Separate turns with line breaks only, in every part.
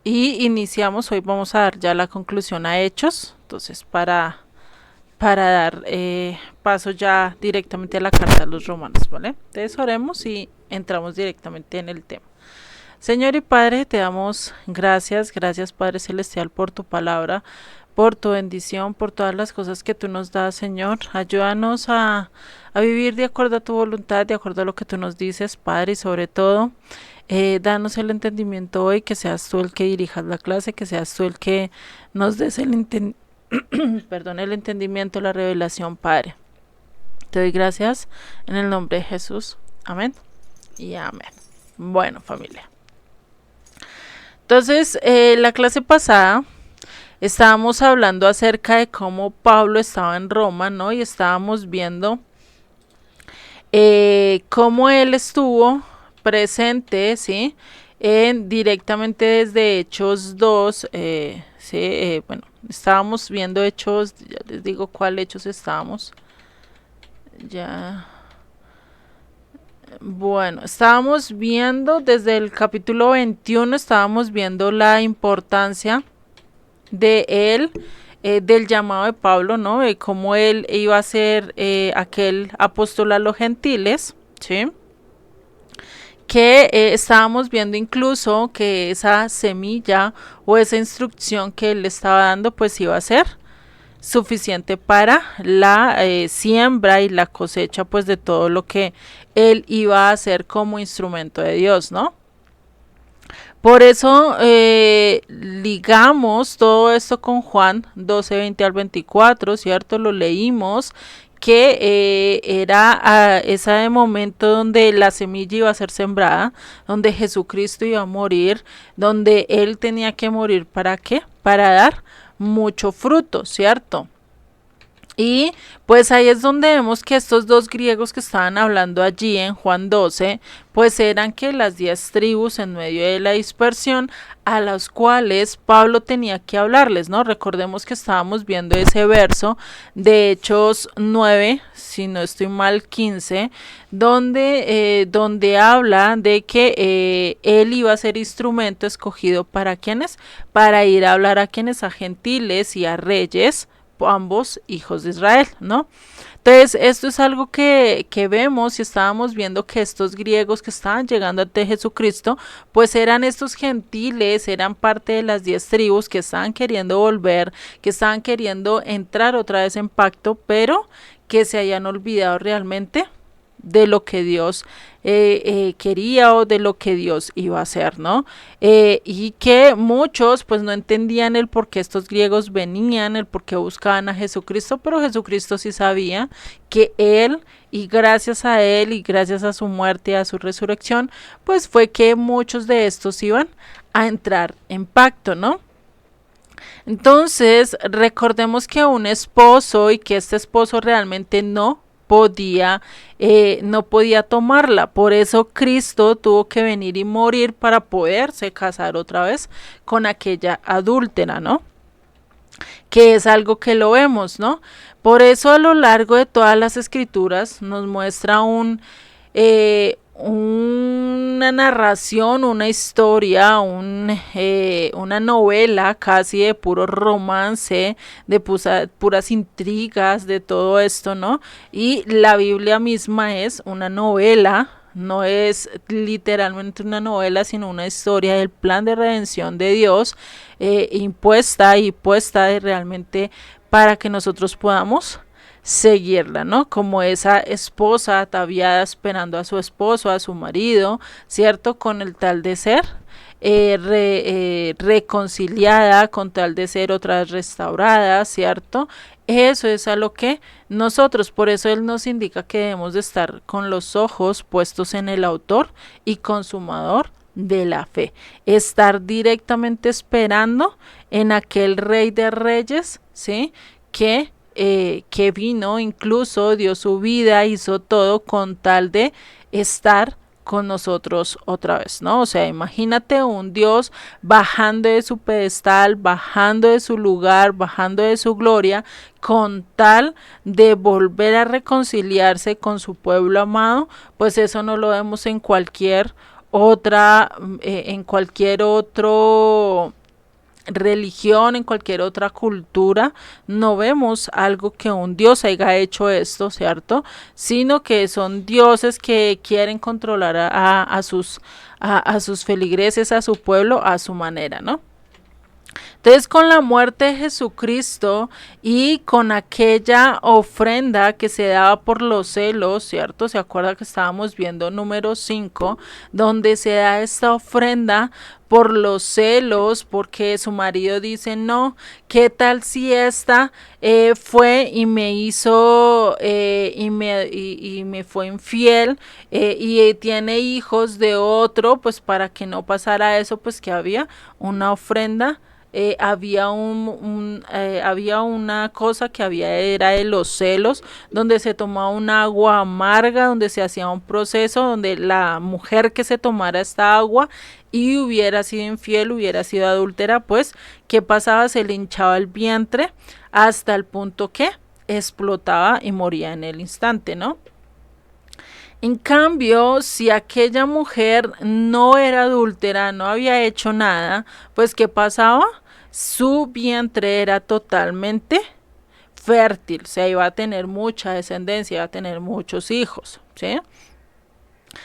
Y iniciamos, hoy vamos a dar ya la conclusión a Hechos, entonces para dar paso ya directamente a la carta a los romanos, ¿vale? Entonces oremos y entramos directamente en el tema. Señor y Padre, te damos gracias, gracias Padre Celestial por tu palabra, por tu bendición, por todas las cosas que tú nos das, Señor. Ayúdanos a vivir de acuerdo a tu voluntad, de acuerdo a lo que tú nos dices, Padre, y sobre todo, danos el entendimiento hoy, que seas tú el que dirijas la clase, que seas tú el que nos des perdón, el entendimiento, la revelación, Padre. Te doy gracias en el nombre de Jesús. Amén y amén. Bueno, familia. Entonces, la clase pasada estábamos hablando acerca de cómo Pablo estaba en Roma, ¿no? Y estábamos viendo cómo él estuvo presente, ¿sí? Directamente desde Hechos 2, ¿sí? Bueno, estábamos viendo Hechos, ya les digo cuál Hechos estábamos. Ya. Bueno, estábamos viendo desde el capítulo 21, estábamos viendo la importancia de él, del llamado de Pablo, ¿no? De cómo él iba a ser aquel apóstol a los gentiles, ¿sí? Que estábamos viendo incluso que esa semilla o esa instrucción que él le estaba dando, pues iba a ser suficiente para la siembra y la cosecha, pues de todo lo que él iba a hacer como instrumento de Dios, ¿no? Por eso ligamos todo esto con Juan 12:20 al 24, ¿cierto? Lo leímos, que era ese momento donde la semilla iba a ser sembrada, donde Jesucristo iba a morir, donde Él tenía que morir, ¿para qué? Para dar mucho fruto, ¿cierto? Y pues ahí es donde vemos que estos dos griegos que estaban hablando allí en Juan 12, pues eran que las 10 tribus en medio de la dispersión a las cuales Pablo tenía que hablarles, ¿no? Recordemos que estábamos viendo ese verso de Hechos 9, si no estoy mal 15, donde habla de que él iba a ser instrumento escogido para quienes, para ir a hablar a quienes, a gentiles y a reyes, ambos hijos de Israel, ¿no? Entonces, esto es algo que vemos y estábamos viendo que estos griegos que estaban llegando ante Jesucristo, pues eran estos gentiles, eran parte de las 10 tribus que estaban queriendo volver, que estaban queriendo entrar otra vez en pacto, pero que se hayan olvidado realmente de lo que Dios quería o de lo que Dios iba a hacer, ¿no? Y que muchos pues no entendían el por qué estos griegos venían, el por qué buscaban a Jesucristo, pero Jesucristo sí sabía que Él, y gracias a Él y gracias a su muerte y a su resurrección, pues fue que muchos de estos iban a entrar en pacto, ¿no? Entonces, recordemos que un esposo y que este esposo realmente no podía tomarla. Por eso Cristo tuvo que venir y morir para poderse casar otra vez con aquella adúltera, ¿no? Que es algo que lo vemos, ¿no? Por eso a lo largo de todas las escrituras nos muestra una narración, una historia, una novela casi de puro romance, de puras intrigas, de todo esto, ¿no? Y la Biblia misma es una novela, no es literalmente una novela, sino una historia del plan de redención de Dios, impuesta y puesta de realmente para que nosotros podamos seguirla, ¿no? Como esa esposa ataviada esperando a su esposo, a su marido, ¿cierto? Con el tal de ser reconciliada, con tal de ser otra vez restaurada, ¿cierto? Eso es a lo que nosotros, por eso Él nos indica que debemos de estar con los ojos puestos en el autor y consumador de la fe, estar directamente esperando en aquel Rey de Reyes, ¿sí? Que vino, incluso dio su vida, hizo todo con tal de estar con nosotros otra vez, ¿no? O sea, imagínate un Dios bajando de su pedestal, bajando de su lugar, bajando de su gloria, con tal de volver a reconciliarse con su pueblo amado, pues eso no lo vemos en cualquier otra, en cualquier otro religión, en cualquier otra cultura, no vemos algo que un dios haya hecho esto, ¿cierto? Sino que son dioses que quieren controlar a sus feligreses, a su pueblo, a su manera, ¿no? Entonces, con la muerte de Jesucristo y con aquella ofrenda que se daba por los celos, ¿cierto? ¿Se acuerda que estábamos viendo número 5, donde se da esta ofrenda por los celos, porque su marido dice, no, ¿qué tal si esta fue y me hizo y me fue infiel y tiene hijos de otro? Pues para que no pasara eso, pues que había una ofrenda, había una cosa que era de los celos, donde se tomaba un agua amarga, donde se hacía un proceso, donde la mujer que se tomara esta agua y hubiera sido infiel, hubiera sido adúltera, pues, ¿qué pasaba? Se le hinchaba el vientre hasta el punto que explotaba y moría en el instante, ¿no? En cambio, si aquella mujer no era adúltera, no había hecho nada, pues ¿qué pasaba? Su vientre era totalmente fértil, o sea, iba a tener mucha descendencia, iba a tener muchos hijos, ¿sí?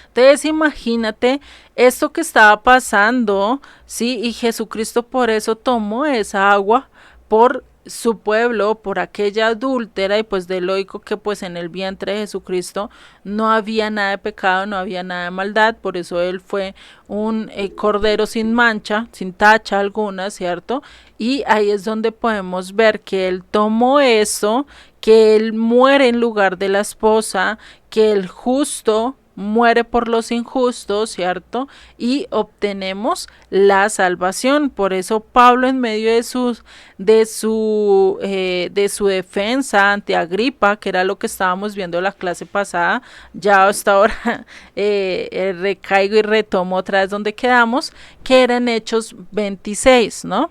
Entonces imagínate esto que estaba pasando, ¿sí? Y Jesucristo por eso tomó esa agua por su pueblo, por aquella adúltera, y pues de lógico que pues en el vientre de Jesucristo no había nada de pecado, no había nada de maldad, por eso él fue un cordero sin mancha, sin tacha alguna, ¿cierto? Y ahí es donde podemos ver que él tomó eso, que él muere en lugar de la esposa, que el justo muere por los injustos, ¿cierto? Y obtenemos la salvación. Por eso Pablo, en medio de su defensa ante Agripa, que era lo que estábamos viendo en la clase pasada, ya hasta ahora recaigo y retomo otra vez donde quedamos, que era en Hechos 26, ¿no?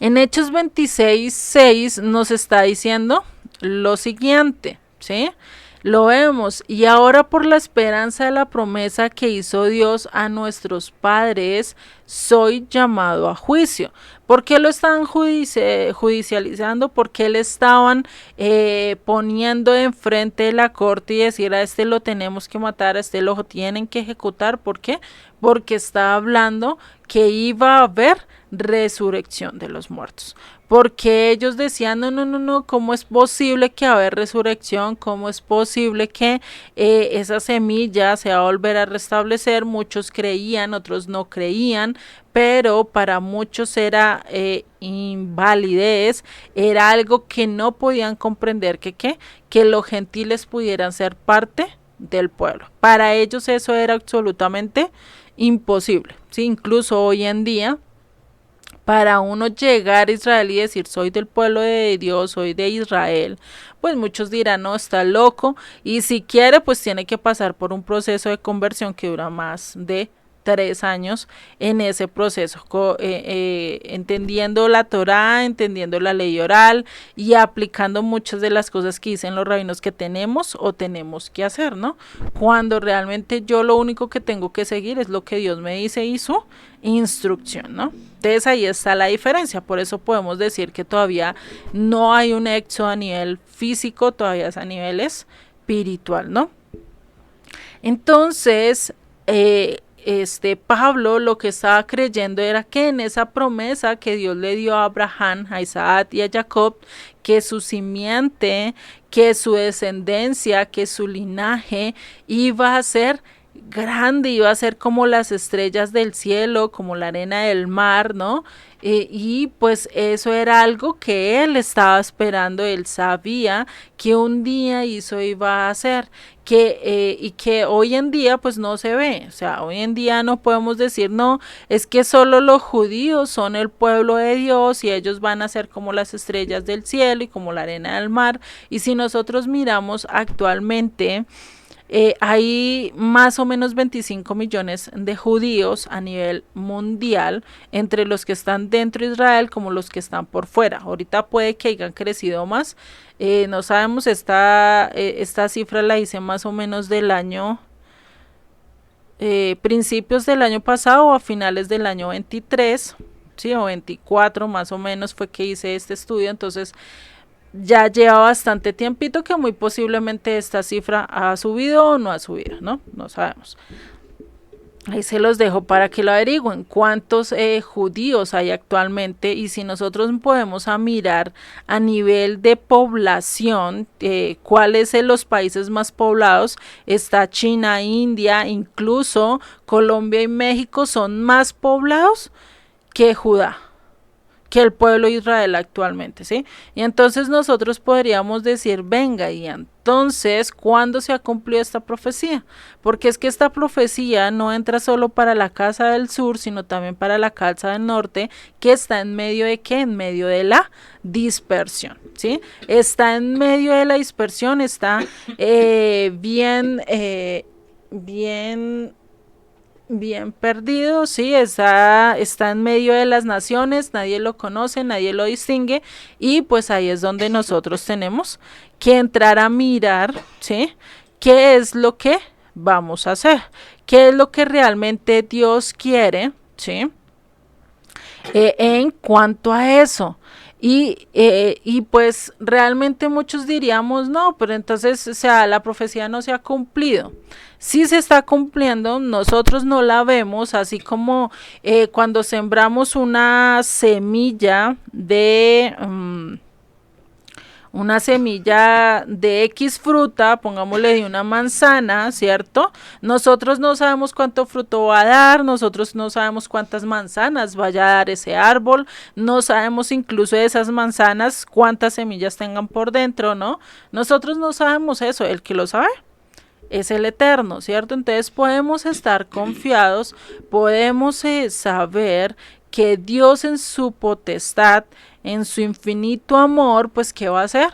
En Hechos 26, 6 nos está diciendo lo siguiente, ¿sí? Lo vemos, y ahora por la esperanza de la promesa que hizo Dios a nuestros padres, soy llamado a juicio. ¿Por qué lo estaban judicializando? ¿Por qué le estaban poniendo enfrente de la corte y decir a este lo tenemos que matar, a este lo tienen que ejecutar? ¿Por qué? Porque está hablando que iba a haber resurrección de los muertos. Porque ellos decían, no, no, no, no, ¿cómo es posible que va a haber resurrección? ¿Cómo es posible que esa semilla se va a volver a restablecer? Muchos creían, otros no creían, pero para muchos era invalidez, era algo que no podían comprender, que los gentiles pudieran ser parte del pueblo. Para ellos eso era absolutamente imposible, ¿sí? Incluso hoy en día, para uno llegar a Israel y decir soy del pueblo de Dios, soy de Israel, pues muchos dirán no, está loco, y si quiere pues tiene que pasar por un proceso de conversión que dura más de 3 años en ese proceso, entendiendo la Torá, entendiendo la ley oral y aplicando muchas de las cosas que dicen los rabinos que tenemos o tenemos que hacer, ¿no? Cuando realmente yo lo único que tengo que seguir es lo que Dios me dice y su instrucción, ¿no? Entonces ahí está la diferencia, por eso podemos decir que todavía no hay un éxodo a nivel físico, todavía es a nivel espiritual, ¿no? Entonces, Pablo lo que estaba creyendo era que en esa promesa que Dios le dio a Abraham, a Isaac y a Jacob, que su simiente, que su descendencia, que su linaje iba a ser grande, iba a ser como las estrellas del cielo, como la arena del mar, ¿no? Y pues eso era algo que él estaba esperando, él sabía que un día eso iba a hacer, y que hoy en día pues no se ve, o sea, hoy en día no podemos decir, no, es que solo los judíos son el pueblo de Dios y ellos van a ser como las estrellas del cielo y como la arena del mar, y si nosotros miramos actualmente, hay más o menos 25 millones de judíos a nivel mundial, entre los que están dentro de Israel como los que están por fuera. Ahorita puede que hayan crecido más, no sabemos, esta cifra la hice más o menos del año, principios del año pasado o a finales del año 23. ¿sí? O 24 más o menos fue que hice este estudio, entonces ya lleva bastante tiempito que muy posiblemente esta cifra ha subido o no ha subido, ¿no? No sabemos. Ahí se los dejo para que lo averigüen cuántos judíos hay actualmente y si nosotros podemos mirar a nivel de población cuáles son los países más poblados. Está China, India, incluso Colombia y México son más poblados que Judá, que el pueblo de Israel actualmente, ¿sí? Y entonces nosotros podríamos decir, venga, y entonces, ¿cuándo se ha cumplido esta profecía? Porque es que esta profecía no entra solo para la casa del sur, sino también para la casa del norte, que está en medio de ¿qué? En medio de la dispersión, ¿sí? Está en medio de la dispersión, está bien perdido, sí, está en medio de las naciones, nadie lo conoce, nadie lo distingue, y pues ahí es donde nosotros tenemos que entrar a mirar, ¿sí? ¿Qué es lo que vamos a hacer? ¿Qué es lo que realmente Dios quiere, ¿sí? En cuanto a eso. Y pues realmente muchos diríamos, no, pero entonces, o sea, la profecía no se ha cumplido. Sí se está cumpliendo, nosotros no la vemos, así como cuando sembramos una semilla de X fruta, pongámosle de una manzana, ¿cierto? Nosotros no sabemos cuánto fruto va a dar, nosotros no sabemos cuántas manzanas vaya a dar ese árbol, no sabemos incluso de esas manzanas cuántas semillas tengan por dentro, ¿no? Nosotros no sabemos eso, el que lo sabe es el Eterno, ¿cierto? Entonces podemos estar confiados, podemos saber que Dios en su potestad, en su infinito amor, pues ¿qué va a hacer?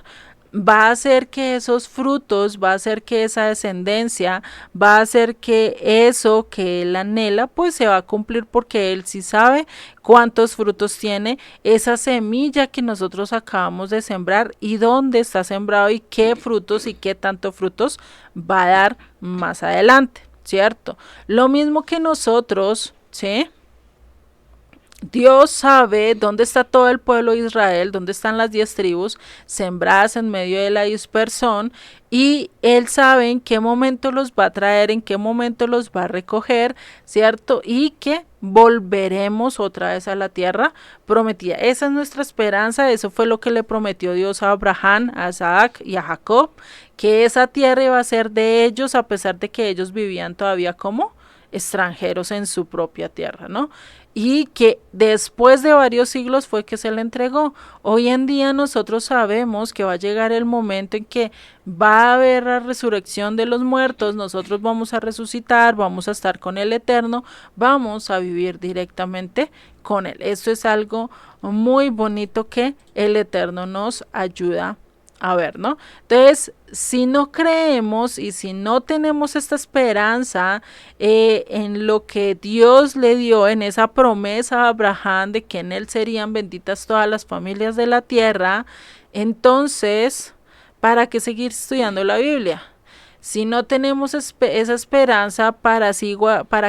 Va a hacer que esos frutos, va a hacer que esa descendencia, va a hacer que eso que él anhela, pues se va a cumplir porque él sí sabe cuántos frutos tiene esa semilla que nosotros acabamos de sembrar y dónde está sembrado y qué frutos y qué tanto frutos va a dar más adelante, ¿cierto? Lo mismo que nosotros, ¿sí? Dios sabe dónde está todo el pueblo de Israel, dónde están las 10 tribus sembradas en medio de la dispersión y Él sabe en qué momento los va a traer, en qué momento los va a recoger, ¿cierto? Y que volveremos otra vez a la tierra prometida. Esa es nuestra esperanza, eso fue lo que le prometió Dios a Abraham, a Isaac y a Jacob, que esa tierra iba a ser de ellos a pesar de que ellos vivían todavía como extranjeros en su propia tierra, ¿no? Y que después de varios siglos fue que se le entregó. Hoy en día nosotros sabemos que va a llegar el momento en que va a haber la resurrección de los muertos, nosotros vamos a resucitar, vamos a estar con el Eterno, vamos a vivir directamente con Él. Esto es algo muy bonito que el Eterno nos ayuda a ver, ¿no? Entonces, si no creemos y si no tenemos esta esperanza en lo que Dios le dio, en esa promesa a Abraham de que en él serían benditas todas las familias de la tierra, entonces, ¿para qué seguir estudiando la Biblia? Si no tenemos esa esperanza, ¿para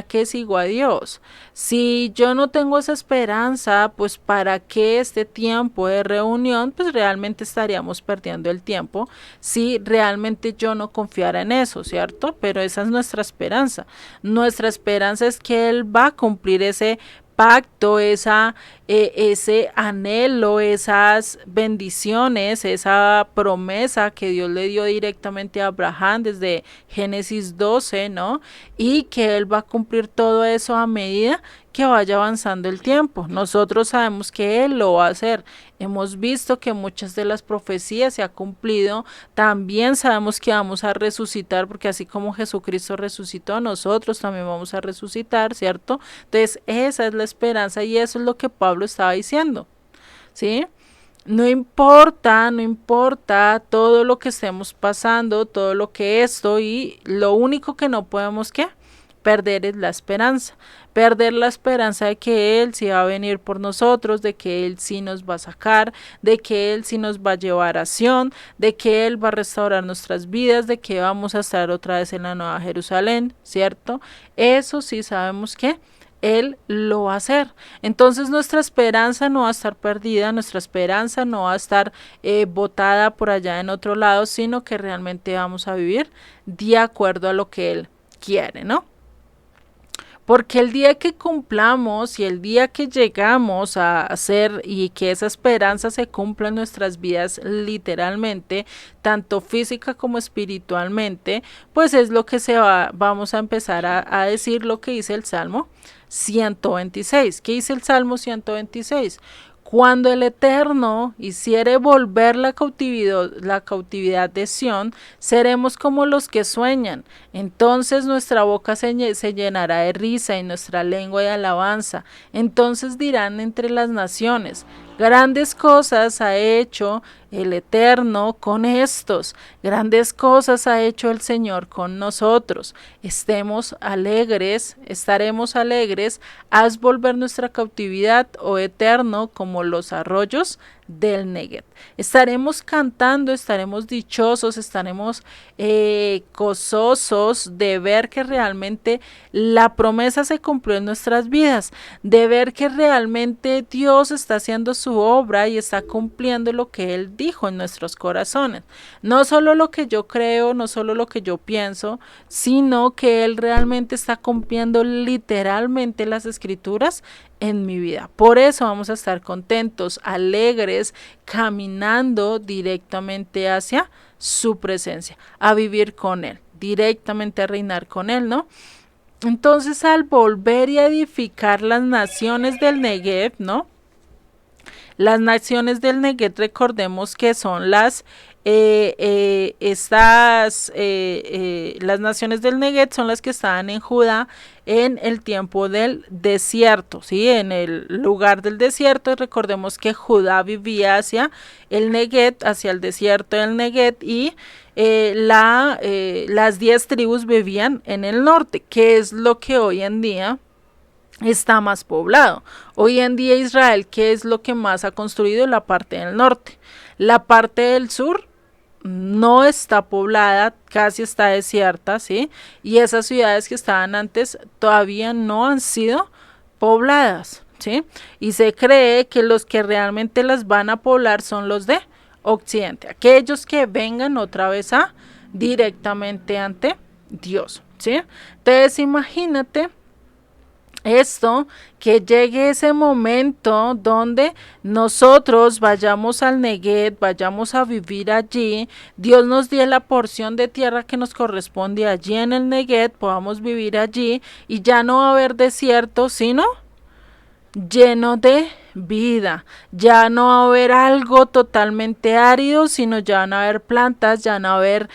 qué sigo a Dios? Si yo no tengo esa esperanza, pues ¿para qué este tiempo de reunión? Pues realmente estaríamos perdiendo el tiempo si realmente yo no confiara en eso, ¿cierto? Pero esa es nuestra esperanza. Nuestra esperanza es que Él va a cumplir ese pacto, ese anhelo, esas bendiciones, esa promesa que Dios le dio directamente a Abraham desde Génesis 12, ¿no? Y que Él va a cumplir todo eso a medida que vaya avanzando el tiempo. Nosotros sabemos que Él lo va a hacer. Hemos visto que muchas de las profecías se han cumplido. También sabemos que vamos a resucitar, porque así como Jesucristo resucitó, nosotros también vamos a resucitar, ¿cierto? Entonces, esa es la esperanza y eso es lo que Pablo estaba diciendo, ¿sí? No importa, no importa todo lo que estemos pasando, todo lo que esto y lo único que no podemos, ¿qué? Perder es la esperanza, perder la esperanza de que Él sí va a venir por nosotros, de que Él sí nos va a sacar, de que Él sí nos va a llevar a Sion, de que Él va a restaurar nuestras vidas, de que vamos a estar otra vez en la Nueva Jerusalén, ¿cierto? Eso sí sabemos que Él lo va a hacer. Entonces nuestra esperanza no va a estar perdida, nuestra esperanza no va a estar botada por allá en otro lado, sino que realmente vamos a vivir de acuerdo a lo que Él quiere, ¿no? Porque el día que cumplamos y el día que llegamos a hacer y que esa esperanza se cumpla en nuestras vidas literalmente, tanto física como espiritualmente, pues es lo que vamos a empezar a decir lo que dice el Salmo 126. ¿Qué dice el Salmo 126? Cuando el Eterno hiciere volver la cautividad de Sión, seremos como los que sueñan. Entonces nuestra boca se llenará de risa y nuestra lengua de alabanza. Entonces dirán entre las naciones, grandes cosas ha hecho el Eterno con estos, grandes cosas ha hecho el Señor con nosotros. Estaremos alegres, haz volver nuestra cautividad, oh Eterno, como los arroyos del Negev. Estaremos cantando, estaremos dichosos, estaremos gozosos de ver que realmente la promesa se cumplió en nuestras vidas, de ver que realmente Dios está haciendo su obra y está cumpliendo lo que Él dijo en nuestros corazones. No solo lo que yo creo, no solo lo que yo pienso, sino que Él realmente está cumpliendo literalmente las escrituras en mi vida. Por eso vamos a estar contentos, alegres, caminando directamente hacia su presencia, a vivir con Él, directamente a reinar con Él, ¿no? Entonces, al volver y edificar las naciones del Negev, ¿no? Las naciones del Negev, recordemos que son las las naciones del Negev son las que estaban en Judá en el tiempo del desierto, ¿sí? En el lugar del desierto. Recordemos que Judá vivía hacia el Negev, hacia el desierto del Negev, y las 10 tribus vivían en el norte, que es lo que hoy en día está más poblado. Hoy en día Israel, ¿qué es lo que más ha construido? La parte del norte. La parte del sur no está poblada, casi está desierta, ¿sí? Y esas ciudades que estaban antes todavía no han sido pobladas, ¿sí? Y se cree que los que realmente las van a poblar son los de Occidente, aquellos que vengan otra vez directamente ante Dios, ¿sí? Entonces imagínate esto, que llegue ese momento donde nosotros vayamos al Negev, vayamos a vivir allí, Dios nos dé la porción de tierra que nos corresponde allí en el Negev, podamos vivir allí y ya no va a haber desierto, sino lleno de vida. Ya no va a haber algo totalmente árido, sino ya van a haber plantas, ya van a haber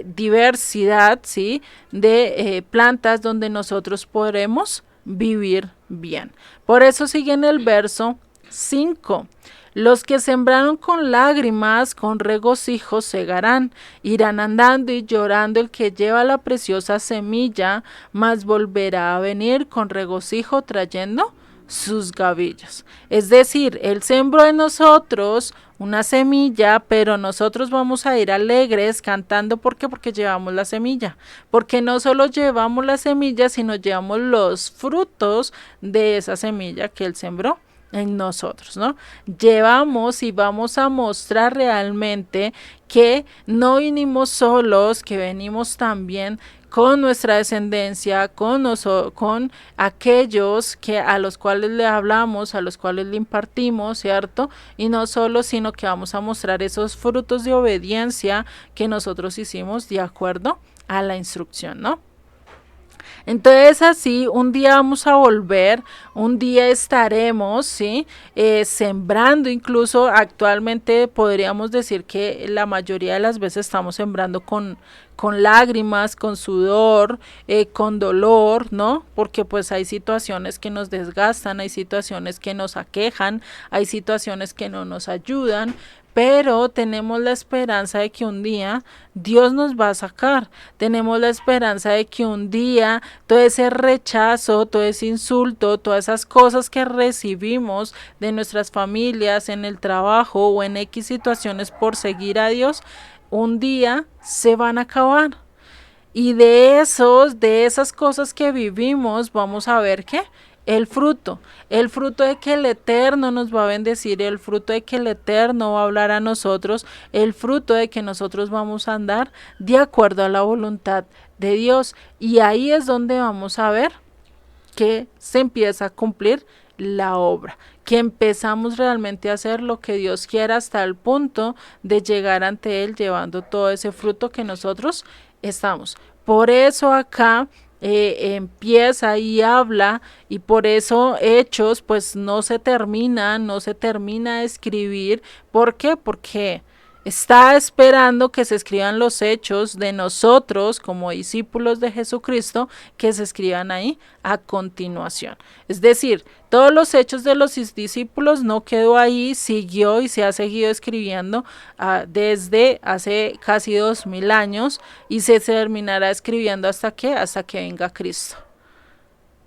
diversidad, ¿sí? De plantas donde nosotros podremos vivir bien. Por eso sigue en el verso 5. Los que sembraron con lágrimas, con regocijo segarán, irán andando y llorando el que lleva la preciosa semilla, mas volverá a venir con regocijo trayendo sus gavillas. Es decir, Él sembró en nosotros una semilla, pero nosotros vamos a ir alegres cantando. ¿Por qué? Porque llevamos la semilla. Porque no solo llevamos la semilla, sino llevamos los frutos de esa semilla que Él sembró en nosotros, ¿no? Llevamos y vamos a mostrar realmente que no vinimos solos, que venimos también con nuestra descendencia, con aquellos a los cuales le hablamos, a los cuales le impartimos, ¿cierto? Y no solo, sino que vamos a mostrar esos frutos de obediencia que nosotros hicimos de acuerdo a la instrucción, ¿no? Entonces así un día vamos a volver, un día estaremos, ¿sí? Sembrando, incluso actualmente podríamos decir que la mayoría de las veces estamos sembrando con lágrimas, con sudor, con dolor, ¿no? Porque pues hay situaciones que nos desgastan, hay situaciones que nos aquejan, hay situaciones que no nos ayudan, pero tenemos la esperanza de que un día Dios nos va a sacar, tenemos la esperanza de que un día todo ese rechazo, todo ese insulto, todas esas cosas que recibimos de nuestras familias, en el trabajo o en X situaciones por seguir a Dios, un día se van a acabar. Y de esas cosas que vivimos, vamos a ver que el fruto de que el Eterno nos va a bendecir, el fruto de que el Eterno va a hablar a nosotros, el fruto de que nosotros vamos a andar de acuerdo a la voluntad de Dios. Y ahí es donde vamos a ver que se empieza a cumplir la obra, que empezamos realmente a hacer lo que Dios quiera hasta el punto de llegar ante Él llevando todo ese fruto que nosotros estamos. Por eso acá empieza y habla, y por eso Hechos pues no se termina de escribir. ¿Por qué? Porque está esperando que se escriban los hechos de nosotros como discípulos de Jesucristo, que se escriban ahí a continuación. Es decir, todos los hechos de los discípulos no quedó ahí, siguió y se ha seguido escribiendo desde hace casi 2000 años, y se terminará escribiendo hasta que venga Cristo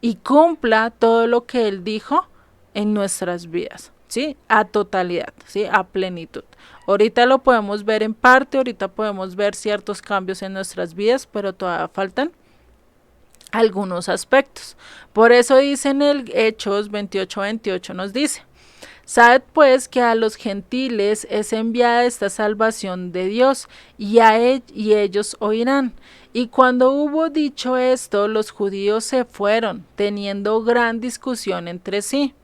y cumpla todo lo que Él dijo en nuestras vidas, ¿sí? A totalidad, ¿sí? A plenitud. Ahorita lo podemos ver en parte, ahorita podemos ver ciertos cambios en nuestras vidas, pero todavía faltan algunos aspectos. Por eso dice en el Hechos 28:28 nos dice: sabed pues que a los gentiles es enviada esta salvación de Dios, y ellos oirán. Y cuando hubo dicho esto, los judíos se fueron, teniendo gran discusión entre sí.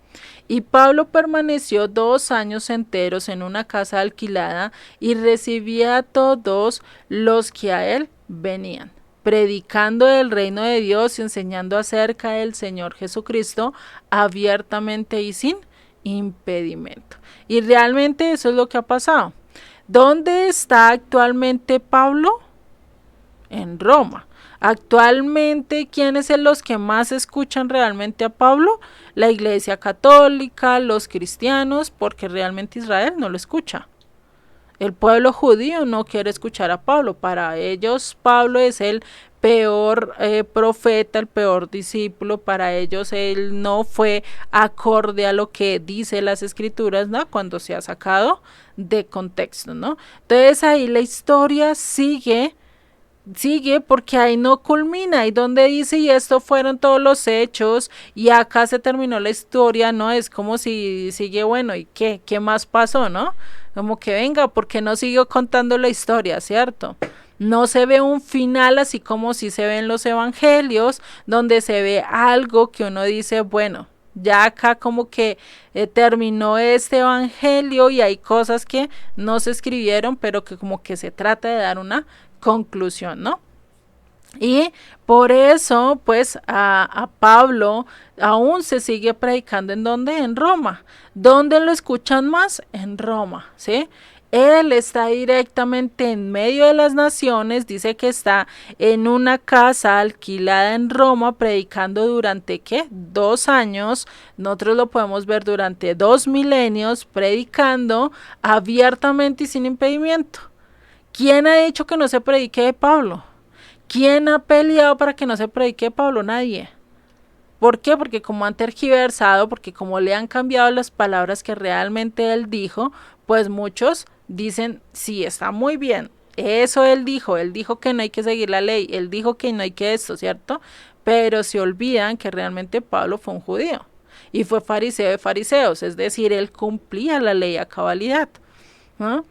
Y Pablo permaneció 2 años enteros en una casa alquilada, y recibía a todos los que a él venían, predicando el reino de Dios y enseñando acerca del Señor Jesucristo abiertamente y sin impedimento. Y realmente eso es lo que ha pasado. ¿Dónde está actualmente Pablo? En Roma. Actualmente, ¿quiénes son los que más escuchan realmente a Pablo? La Iglesia Católica, los cristianos, porque realmente Israel no lo escucha. El pueblo judío no quiere escuchar a Pablo. Para ellos Pablo es el peor profeta, el peor discípulo. Para ellos él no fue acorde a lo que dice las escrituras, ¿no? Cuando se ha sacado de contexto, ¿no? Entonces ahí la historia sigue porque ahí no culmina, y donde dice y esto fueron todos los hechos y acá se terminó la historia, no es como si sigue, bueno, y qué más pasó, ¿no? Como que venga, porque no siguió contando la historia, ¿cierto? No se ve un final así como si se ve en los evangelios, donde se ve algo que uno dice, bueno, ya acá como que terminó este evangelio y hay cosas que no se escribieron, pero que como que se trata de dar una conclusión, ¿no? Y por eso, pues, a Pablo aún se sigue predicando. ¿En dónde? En Roma. ¿Dónde lo escuchan más? En Roma, ¿sí? Él está directamente en medio de las naciones, dice que está en una casa alquilada en Roma, predicando durante, ¿qué? 2 años. Nosotros lo podemos ver durante 2 milenios, predicando abiertamente y sin impedimento. ¿Quién ha dicho que no se predique de Pablo? ¿Quién ha peleado para que no se predique de Pablo? Nadie. ¿Por qué? Porque como han tergiversado, porque como le han cambiado las palabras que realmente él dijo, pues muchos dicen, sí, está muy bien, eso él dijo que no hay que seguir la ley, él dijo que no hay que esto, ¿cierto? Pero se olvidan que realmente Pablo fue un judío y fue fariseo de fariseos, es decir, él cumplía la ley a cabalidad, ¿no?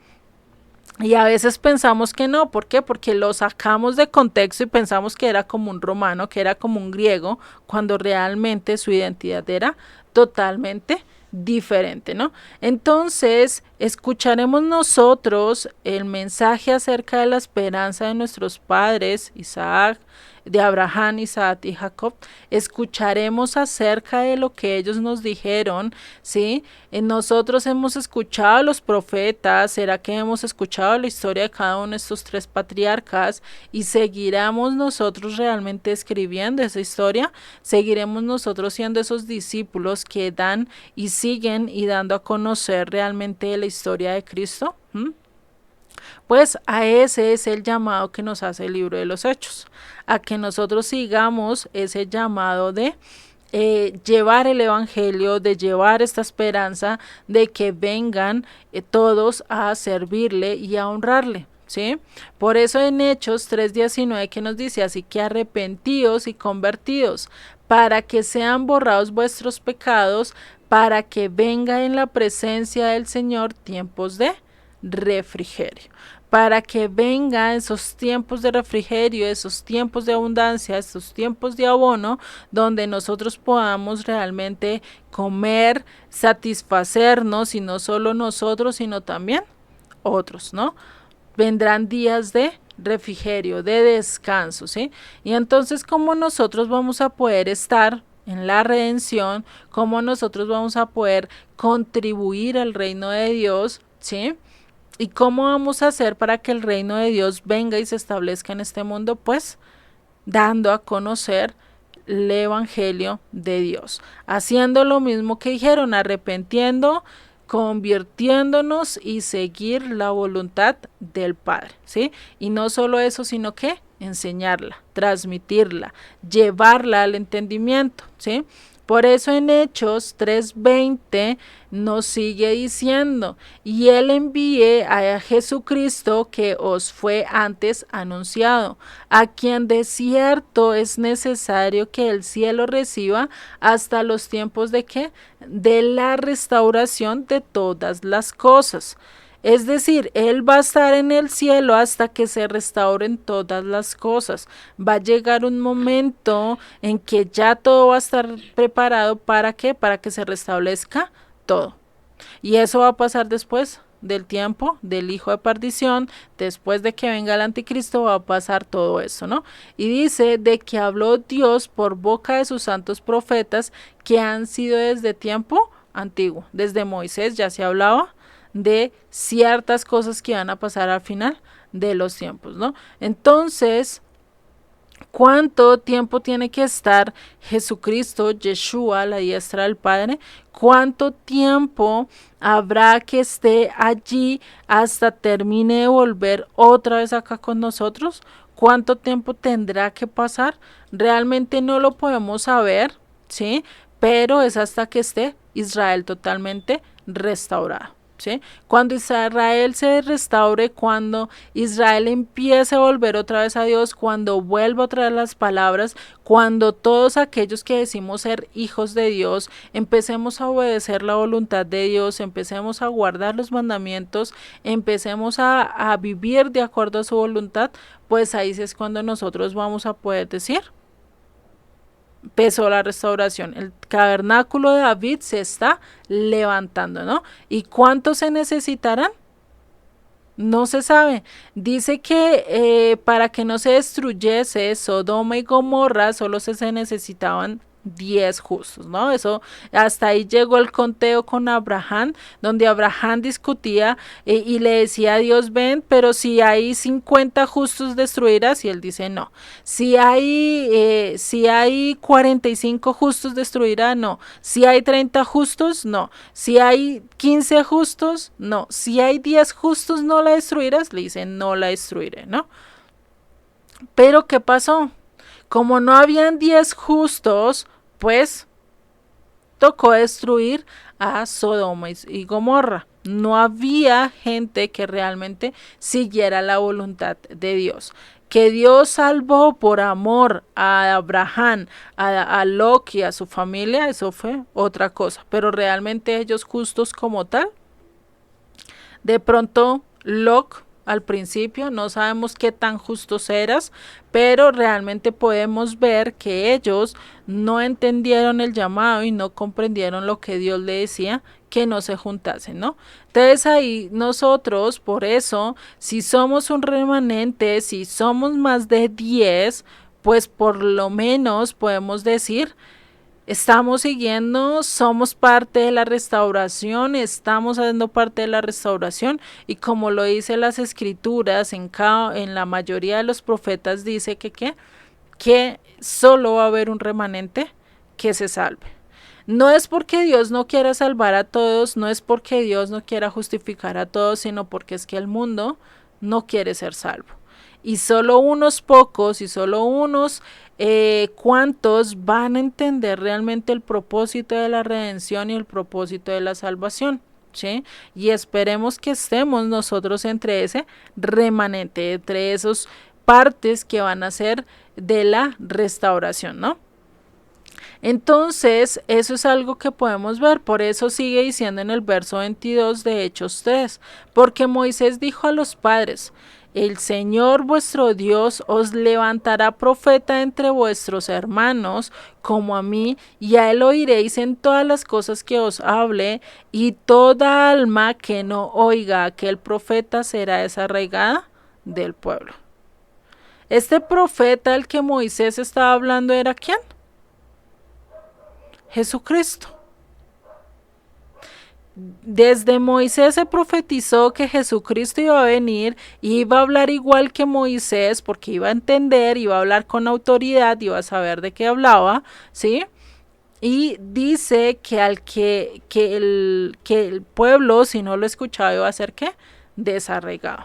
Y a veces pensamos que no, ¿por qué? Porque lo sacamos de contexto y pensamos que era como un romano, que era como un griego, cuando realmente su identidad era totalmente diferente, ¿no? Entonces, escucharemos nosotros el mensaje acerca de la esperanza de nuestros padres, Isaac, de Abraham, Isaac y Jacob. Escucharemos acerca de lo que ellos nos dijeron, ¿sí? Nosotros hemos escuchado a los profetas. ¿Será que hemos escuchado la historia de cada uno de estos 3 patriarcas? ¿Y seguiremos nosotros realmente escribiendo esa historia? ¿Seguiremos nosotros siendo esos discípulos que dan y siguen y dando a conocer realmente la historia de Cristo? Pues a ese es el llamado que nos hace el libro de los Hechos, a que nosotros sigamos ese llamado de llevar el evangelio, de llevar esta esperanza de que vengan todos a servirle y a honrarle, ¿sí? Por eso en Hechos 3:19 que nos dice, así que arrepentíos y convertidos, para que sean borrados vuestros pecados, para que venga en la presencia del Señor tiempos de refrigerio, para que venga esos tiempos de refrigerio, esos tiempos de abundancia, esos tiempos de abono, donde nosotros podamos realmente comer, satisfacernos, y no solo nosotros, sino también otros, ¿no? Vendrán días de refrigerio, de descanso, ¿sí? Y entonces, ¿cómo nosotros vamos a poder estar en la redención? ¿Cómo nosotros vamos a poder contribuir al reino de Dios, ¿sí? ¿Y cómo vamos a hacer para que el reino de Dios venga y se establezca en este mundo? Pues dando a conocer el evangelio de Dios, haciendo lo mismo que dijeron, arrepentiendo, convirtiéndonos y seguir la voluntad del Padre, ¿sí? Y no solo eso, sino que enseñarla, transmitirla, llevarla al entendimiento, ¿sí? Por eso en Hechos 3:20 nos sigue diciendo, y él envíe a Jesucristo que os fue antes anunciado, a quien de cierto es necesario que el cielo reciba hasta los tiempos de ¿qué? De la restauración de todas las cosas. Es decir, Él va a estar en el cielo hasta que se restauren todas las cosas. Va a llegar un momento en que ya todo va a estar preparado para ¿qué? Para que se restablezca todo. Y eso va a pasar después del tiempo del hijo de perdición, después de que venga el anticristo va a pasar todo eso, ¿no? Y dice de que habló Dios por boca de sus santos profetas que han sido desde tiempo antiguo. Desde Moisés ya se hablaba de ciertas cosas que van a pasar al final de los tiempos, ¿no? Entonces, ¿cuánto tiempo tiene que estar Jesucristo, Yeshua, a la diestra del Padre? ¿Cuánto tiempo habrá que esté allí hasta termine de volver otra vez acá con nosotros? ¿Cuánto tiempo tendrá que pasar? Realmente no lo podemos saber, ¿sí? Pero es hasta que esté Israel totalmente restaurado. ¿Sí? Cuando Israel se restaure, cuando Israel empiece a volver otra vez a Dios, cuando vuelva otra vez las palabras, cuando todos aquellos que decimos ser hijos de Dios, empecemos a obedecer la voluntad de Dios, empecemos a guardar los mandamientos, empecemos a vivir de acuerdo a su voluntad, pues ahí es cuando nosotros vamos a poder decir, empezó la restauración, el tabernáculo de David se está levantando, ¿no? ¿Y cuántos se necesitarán? No se sabe. Dice que para que no se destruyese Sodoma y Gomorra solo se necesitaban 10 justos, ¿no? Eso, hasta ahí llegó el conteo con Abraham, donde Abraham discutía y le decía a Dios, ven, pero si hay 50 justos destruirás, y él dice no. Si hay 45 justos destruirá, no. Si hay 30 justos, no. Si hay 15 justos, no. Si hay 10 justos, no la destruirás, le dice no la destruiré, ¿no? Pero ¿qué pasó? Como no habían 10 justos, pues tocó destruir a Sodoma y Gomorra. No había gente que realmente siguiera la voluntad de Dios. Que Dios salvó por amor a Abraham, a Lot y a su familia, eso fue otra cosa. Pero realmente ellos justos como tal, de pronto Lot al principio, no sabemos qué tan justos eras, pero realmente podemos ver que ellos no entendieron el llamado y no comprendieron lo que Dios le decía, que no se juntasen, ¿no? Entonces ahí nosotros, por eso, si somos un remanente, si somos más de 10, pues por lo menos podemos decir, estamos siguiendo, somos parte de la restauración, estamos haciendo parte de la restauración, y como lo dice las escrituras, en la mayoría de los profetas dice que solo va a haber un remanente que se salve. No es porque Dios no quiera salvar a todos, no es porque Dios no quiera justificar a todos, sino porque es que el mundo no quiere ser salvo. Y solo unos pocos y solo unos cuantos van a entender realmente el propósito de la redención y el propósito de la salvación. ¿sí? Y esperemos que estemos nosotros entre ese remanente, entre esos partes que van a ser de la restauración, ¿no? Entonces, eso es algo que podemos ver, por eso sigue diciendo en el verso 22 de Hechos 3, porque Moisés dijo a los padres, el Señor vuestro Dios os levantará profeta entre vuestros hermanos, como a mí, y a él oiréis en todas las cosas que os hable, y toda alma que no oiga a aquel profeta será desarraigada del pueblo. Este profeta al que Moisés estaba hablando era ¿quién? Jesucristo. Desde Moisés se profetizó que Jesucristo iba a venir y iba a hablar igual que Moisés, porque iba a entender, iba a hablar con autoridad, iba a saber de qué hablaba, ¿sí? Y dice que el pueblo, si no lo escuchaba, iba a ser ¿qué? Desarraigado.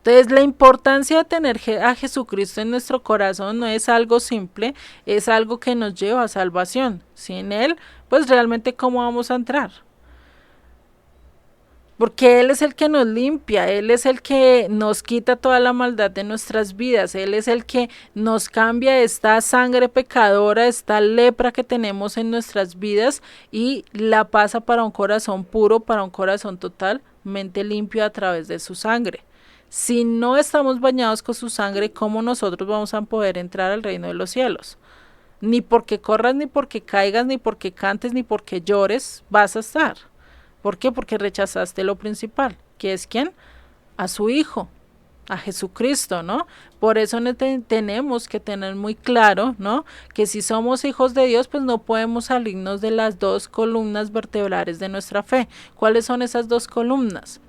Entonces, la importancia de tener a Jesucristo en nuestro corazón no es algo simple, es algo que nos lleva a salvación. Sin Él, pues realmente ¿cómo vamos a entrar? Porque Él es el que nos limpia, Él es el que nos quita toda la maldad de nuestras vidas, Él es el que nos cambia esta sangre pecadora, esta lepra que tenemos en nuestras vidas y la pasa para un corazón puro, para un corazón totalmente limpio a través de su sangre. Si no estamos bañados con su sangre, ¿cómo nosotros vamos a poder entrar al reino de los cielos? Ni porque corras, ni porque caigas, ni porque cantes, ni porque llores, vas a estar. ¿Por qué? Porque rechazaste lo principal, que es ¿quién? A su Hijo, a Jesucristo, ¿no? Por eso tenemos que tener muy claro, ¿no? Que si somos hijos de Dios, pues no podemos salirnos de las dos columnas vertebrales de nuestra fe. ¿Cuáles son esas dos columnas?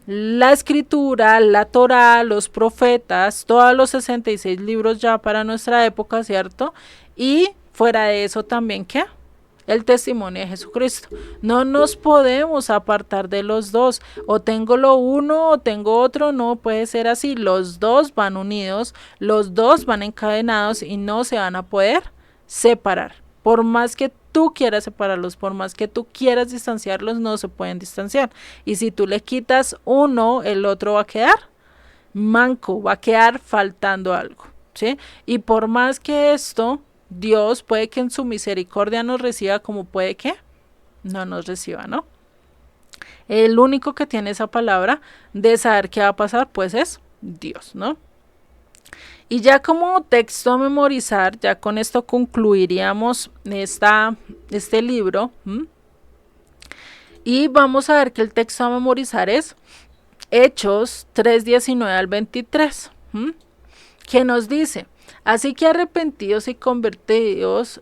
La escritura, la Torá, los profetas, todos los 66 libros ya para nuestra época, ¿cierto? Y fuera de eso también, ¿qué? El testimonio de Jesucristo. No nos podemos apartar de los dos. O tengo lo uno o tengo otro. No puede ser así. Los dos van unidos, los dos van encadenados y no se van a poder separar. Por más que tú quieras separarlos, por más que tú quieras distanciarlos, no se pueden distanciar. Y si tú le quitas uno, el otro va a quedar manco, va a quedar faltando algo, ¿sí? Y por más que esto, Dios puede que en su misericordia nos reciba, como puede que no nos reciba, ¿no? El único que tiene esa palabra de saber qué va a pasar, pues es Dios, ¿no? Y ya como texto a memorizar, ya con esto concluiríamos este libro. Y vamos a ver que el texto a memorizar es Hechos 3:19 al 23, que nos dice, así que arrepentidos y convertidos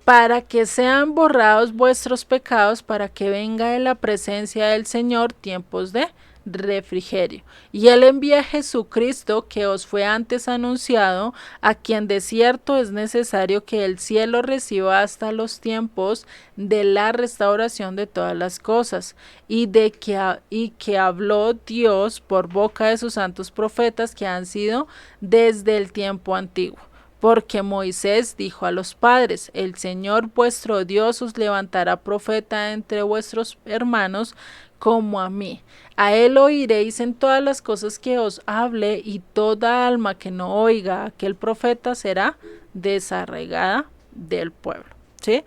para que sean borrados vuestros pecados, para que venga de la presencia del Señor tiempos de refrigerio. Y Él envía a Jesucristo, que os fue antes anunciado, a quien de cierto es necesario que el cielo reciba hasta los tiempos de la restauración de todas las cosas, y que habló Dios por boca de sus santos profetas que han sido desde el tiempo antiguo. Porque Moisés dijo a los padres, el Señor vuestro Dios os levantará profeta entre vuestros hermanos como a mí. A él oiréis en todas las cosas que os hable, y toda alma que no oiga a aquel profeta será desarraigada del pueblo. ¿Sí?